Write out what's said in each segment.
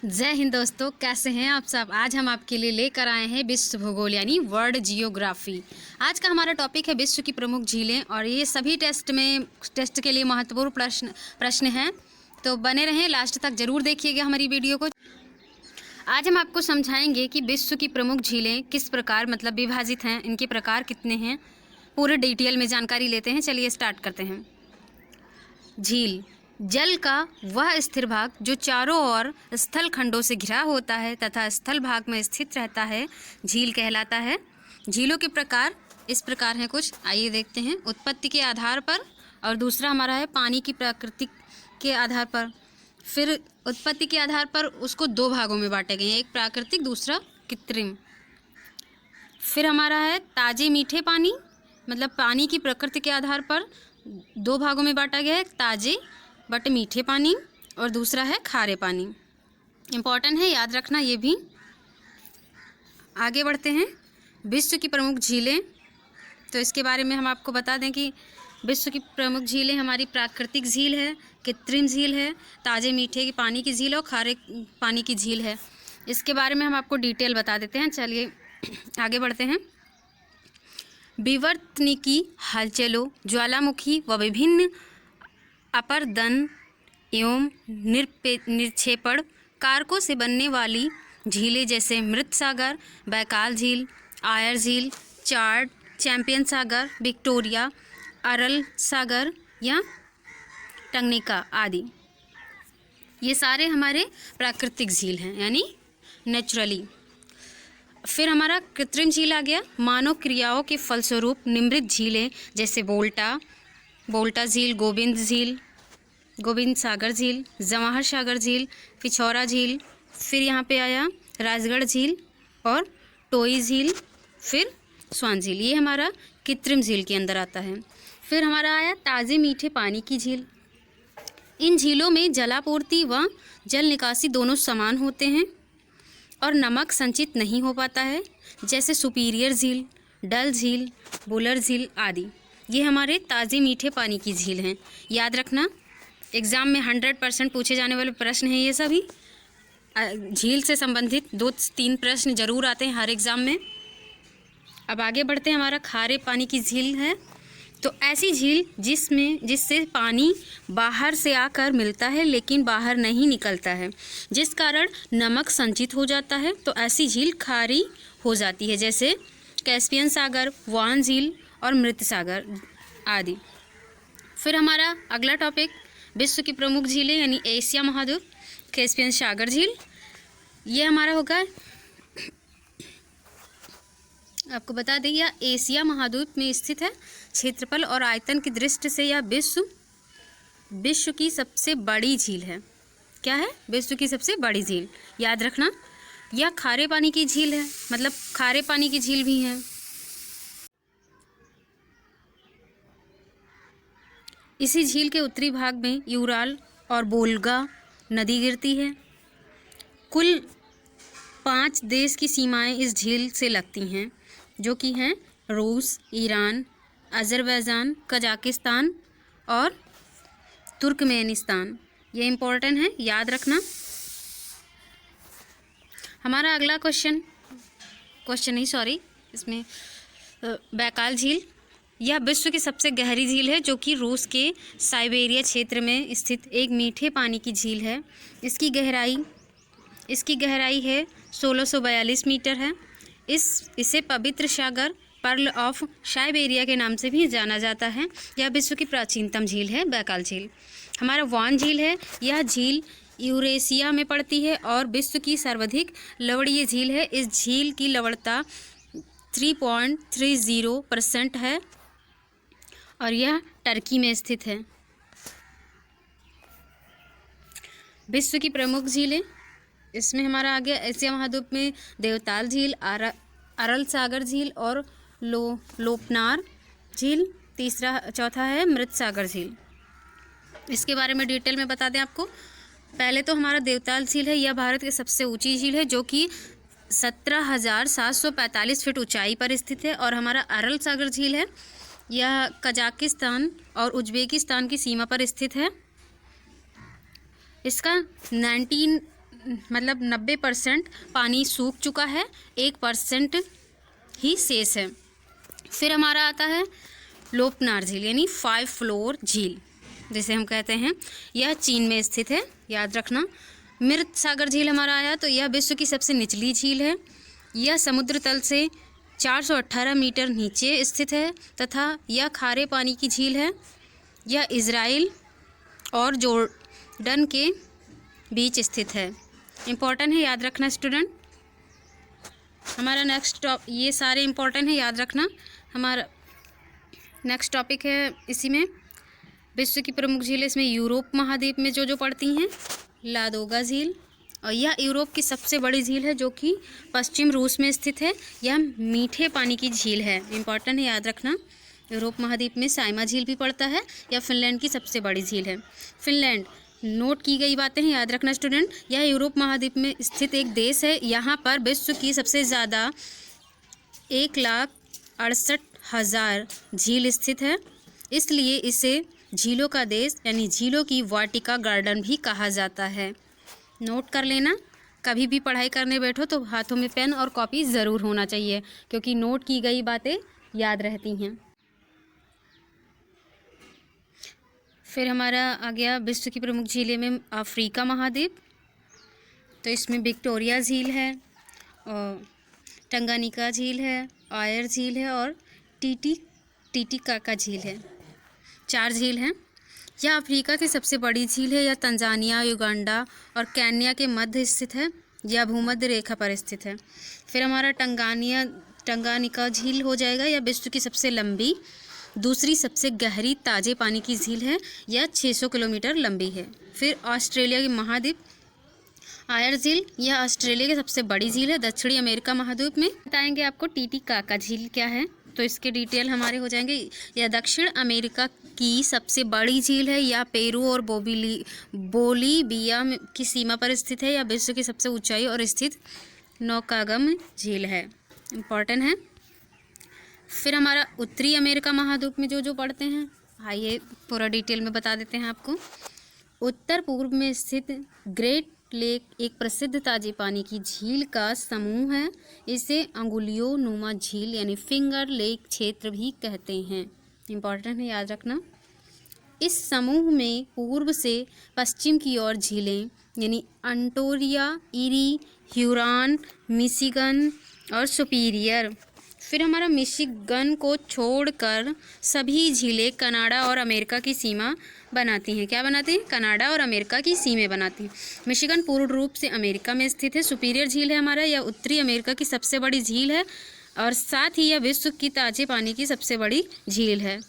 जय हिंद दोस्तों, कैसे हैं आप सब। आज हम आपके लिए लेकर आए हैं विश्व भूगोल यानी वर्ल्ड जियोग्राफी। आज का हमारा टॉपिक है विश्व की प्रमुख झीलें और ये सभी टेस्ट के लिए महत्वपूर्ण प्रश्न हैं। तो बने रहें, लास्ट तक ज़रूर देखिएगा हमारी वीडियो को। आज हम आपको समझाएंगे कि विश्व की प्रमुख झीलें किस प्रकार विभाजित हैं, इनके प्रकार कितने हैं, पूरे डिटेल में जानकारी लेते हैं। चलिए स्टार्ट करते हैं। झील जल का वह स्थिर भाग जो चारों ओर स्थल खंडों से घिरा होता है तथा स्थल भाग में स्थित रहता है, झील कहलाता है। झीलों के प्रकार इस प्रकार हैं कुछ, आइए देखते हैं। उत्पत्ति के आधार पर और दूसरा हमारा है पानी की प्रकृति के आधार पर। फिर उत्पत्ति के आधार पर उसको दो भागों में बांटे गए हैं, एक प्राकृतिक दूसरा कृत्रिम। फिर हमारा है ताजे मीठे पानी, मतलब पानी की प्रकृति के आधार पर दो भागों में बांटा गया है, ताजे बट मीठे पानी और दूसरा है खारे पानी। इम्पॉर्टेंट है, याद रखना ये भी। आगे बढ़ते हैं। विश्व की प्रमुख झीलें, तो इसके बारे में हम आपको बता दें कि विश्व की प्रमुख झीलें हमारी प्राकृतिक झील है, कृत्रिम झील है, ताजे मीठे की पानी की झील और खारे पानी की झील है। इसके बारे में हम आपको डिटेल बता देते हैं। चलिए आगे बढ़ते हैं। विवर्तनिकी हलचलों, ज्वालामुखी व विभिन्न अपरदन एवं निक्षेपण कारकों से बनने वाली झीलें जैसे मृत सागर, बैकाल झील, आयर झील, चार्ड, चैंपियन सागर, विक्टोरिया, अरल सागर या टंगनिका आदि, ये सारे हमारे प्राकृतिक झील हैं यानी नेचुरली। फिर हमारा कृत्रिम झील आ गया। मानव क्रियाओं के फलस्वरूप निर्मित झीलें जैसे बोल्टा झील, गोविंद सागर झील, जवाहर सागर झील, पिछौरा झील, फिर यहाँ पे आया राजगढ़ झील और टोई झील, फिर स्वान झील, ये हमारा कृत्रिम झील के अंदर आता है। फिर हमारा आया ताज़े मीठे पानी की झील। इन झीलों में जलापूर्ति व जल निकासी दोनों समान होते हैं और नमक संचित नहीं हो पाता है, जैसे सुपीरियर झील, डल झील, बुलर झील आदि। ये हमारे ताज़े मीठे पानी की झील हैं। याद रखना, एग्ज़ाम में 100% पूछे जाने वाले प्रश्न हैं ये सभी। झील से संबंधित 2-3 प्रश्न जरूर आते हैं हर एग्ज़ाम में। अब आगे बढ़ते हैं। हमारा खारे पानी की झील है, तो ऐसी झील जिससे पानी बाहर से आकर मिलता है लेकिन बाहर नहीं निकलता है, जिस कारण नमक संचित हो जाता है, तो ऐसी झील खारी हो जाती है, जैसे कैस्पियन सागर, वान झील और मृत सागर आदि। फिर हमारा अगला टॉपिक विश्व की प्रमुख झीलें यानी एशिया महाद्वीप, कैस्पियन सागर झील, ये हमारा होगा। आपको बता दें यह एशिया महाद्वीप में स्थित है। क्षेत्रफल और आयतन की दृष्टि से यह विश्व की सबसे बड़ी झील है। क्या है? विश्व की सबसे बड़ी झील। याद रखना, यह खारे पानी की झील है, मतलब खारे पानी की झील भी है। इसी झील के उत्तरी भाग में यूराल और वोल्गा नदी गिरती है। कुल 5 देश की सीमाएं इस झील से लगती हैं, जो कि हैं रूस, ईरान, अज़रबैजान, कजाकिस्तान और तुर्कमेनिस्तान। ये इम्पोर्टेंट है, याद रखना। हमारा अगला इसमें बैकाल झील, यह विश्व की सबसे गहरी झील है, जो कि रूस के साइबेरिया क्षेत्र में स्थित एक मीठे पानी की झील है। इसकी गहराई है 1642 मीटर है। इसे पवित्र सागर, पर्ल ऑफ साइबेरिया के नाम से भी जाना जाता है। यह विश्व की प्राचीनतम झील है बैकाल झील। हमारा वान झील है, यह झील यूरेशिया में पड़ती है और विश्व की सर्वाधिक लवणीय झील है। इस झील की लवणता 3.30% है और यह टर्की में स्थित है। विश्व की प्रमुख झीलें, इसमें हमारा आ गया एशिया महाद्वीप में देवताल झील, अरल सागर झील और लोपनार झील। चौथा है मृत सागर झील। इसके बारे में डिटेल में बता दें आपको। पहले तो हमारा देवताल झील है, यह भारत की सबसे ऊंची झील है, जो कि 17,745 फीट ऊंचाई पर स्थित है। और हमारा अरल सागर झील है, यह कजाकिस्तान और उज्बेकिस्तान की सीमा पर स्थित है। इसका मतलब 90% पानी सूख चुका है, 1% ही शेष है। फिर हमारा आता है लोपनार झील यानी 5 फ्लोर झील जिसे हम कहते हैं। यह चीन में स्थित है, याद रखना। मृत सागर झील हमारा आया तो यह विश्व की सबसे निचली झील है। यह समुद्र तल से 418 मीटर नीचे स्थित है तथा यह खारे पानी की झील है। यह इज़राइल और जॉर्डन के बीच स्थित है। इम्पॉर्टेंट है, याद रखना स्टूडेंट। हमारा नेक्स्ट ये सारे इम्पॉर्टेंट है, याद रखना। हमारा नेक्स्ट टॉपिक है इसी में विश्व की प्रमुख झीलें। इसमें यूरोप महाद्वीप में जो पड़ती हैं, लादोगा झील, और यह यूरोप की सबसे बड़ी झील है जो कि पश्चिम रूस में स्थित है। यह मीठे पानी की झील है, इम्पॉर्टेंट है, याद रखना। यूरोप महाद्वीप में साइमा झील भी पड़ता है। यह फिनलैंड की सबसे बड़ी झील है। फिनलैंड, नोट की गई बातें हैं, याद रखना स्टूडेंट। यह यूरोप महाद्वीप में स्थित एक देश है। यहाँ पर विश्व की सबसे ज़्यादा 1,68,000 झील स्थित है, इसलिए इसे झीलों का देश यानी झीलों की वाटिका गार्डन भी कहा जाता है। नोट कर लेना, कभी भी पढ़ाई करने बैठो तो हाथों में पेन और कॉपी ज़रूर होना चाहिए, क्योंकि नोट की गई बातें याद रहती हैं। फिर हमारा आ गया विश्व की प्रमुख झीलें में अफ्रीका महाद्वीप। तो इसमें विक्टोरिया झील है और टंगानिका झील है, आयर झील है और टीटीकाका झील है। 4 झील हैं। यह अफ्रीका की सबसे बड़ी झील है। यह तंजानिया, युगांडा और केन्या के मध्य स्थित है। यह भूमध्य रेखा पर स्थित है। फिर हमारा टंगानिका झील हो जाएगा। यह विश्व की सबसे लंबी, दूसरी सबसे गहरी ताज़े पानी की झील है। यह 600 किलोमीटर लंबी है। फिर ऑस्ट्रेलिया की महाद्वीप आयर झील, यह ऑस्ट्रेलिया की सबसे बड़ी झील है दक्षिणी अमेरिका महाद्वीप में। बताएंगे आपको टीटीकाका झील क्या है, तो इसके डिटेल हमारे हो जाएंगे। यह दक्षिण अमेरिका की सबसे बड़ी झील है। यह पेरू और बोलीविया की सीमा पर स्थित है। यह विश्व की सबसे ऊंचाई और स्थित नौकागम झील है, इम्पॉर्टेंट है। फिर हमारा उत्तरी अमेरिका महाद्वीप में जो पढ़ते हैं, आइए पूरा डिटेल में बता देते हैं आपको। उत्तर पूर्व में स्थित ग्रेट लेक एक प्रसिद्ध ताजे पानी की झील का समूह है। इसे अंगुलियों नुमा झील यानी फिंगर लेक क्षेत्र भी कहते हैं, इम्पॉर्टेंट है, याद रखना। इस समूह में पूर्व से पश्चिम की ओर झीलें यानी अंटोरिया, इरी, ह्यूरॉन, मिशिगन और सुपीरियर। फिर हमारा मिशिगन को छोड़कर सभी झीलें कनाडा और अमेरिका की सीमा बनाती हैं। क्या बनाती हैं? कनाडा और अमेरिका की सीमें बनाती हैं। मिशिगन पूर्ण रूप से अमेरिका में स्थित है। सुपीरियर झील है हमारा, यह उत्तरी अमेरिका की सबसे बड़ी झील है और साथ ही यह विश्व की ताजे पानी की सबसे बड़ी झील है,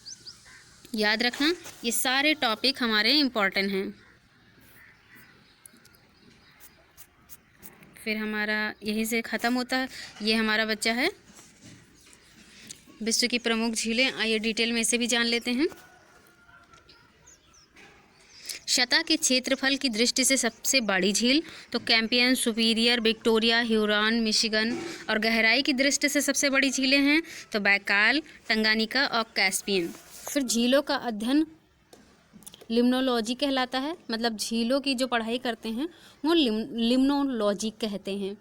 याद रखना। ये सारे टॉपिक हमारे इम्पोर्टेंट हैं। फिर हमारा यहीं से ख़त्म होता है। ये हमारा बच्चा है विश्व की प्रमुख झीलें। आइए डिटेल में इसे भी जान लेते हैं। सतह के क्षेत्रफल की दृष्टि से सबसे बड़ी झील तो Caspian, Superior, Victoria, Huron, Michigan, और गहराई की दृष्टि से सबसे बड़ी झीलें हैं तो बैकाल, टंगानिका और कैस्पियन। फिर झीलों का अध्ययन लिम्नोलॉजी कहलाता है, मतलब झीलों की जो पढ़ाई करते हैं वो लिम्नोलॉजी कहते हैं।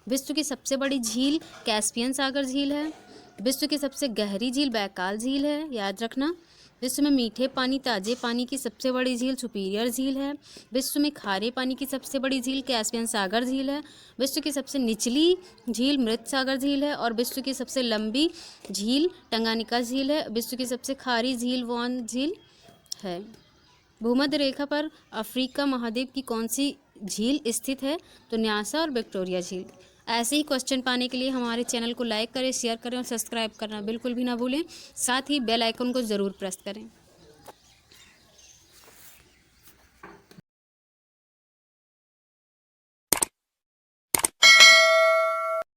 विश्व की सबसे बड़ी झील कैस्पियन सागर झील है। विश्व की सबसे गहरी झील बैकाल झील है, याद रखना। विश्व में मीठे पानी ताजे पानी की सबसे बड़ी झील सुपीरियर झील है। विश्व में खारे पानी की सबसे बड़ी झील कैस्पियन सागर झील है। विश्व की सबसे निचली झील मृत सागर झील है और विश्व की सबसे लंबी झील टंगानिका झील है। विश्व की सबसे खारी झील वॉन झील है। भूमध्य रेखा पर अफ्रीका महाद्वीप की कौन सी झील स्थित है तो न्यासा और विक्टोरिया झील। ऐसे ही क्वेश्चन पाने के लिए हमारे चैनल को लाइक करें, शेयर करें और सब्सक्राइब करना बिल्कुल भी ना भूलें। साथ ही बेल आइकन को ज़रूर प्रेस करें।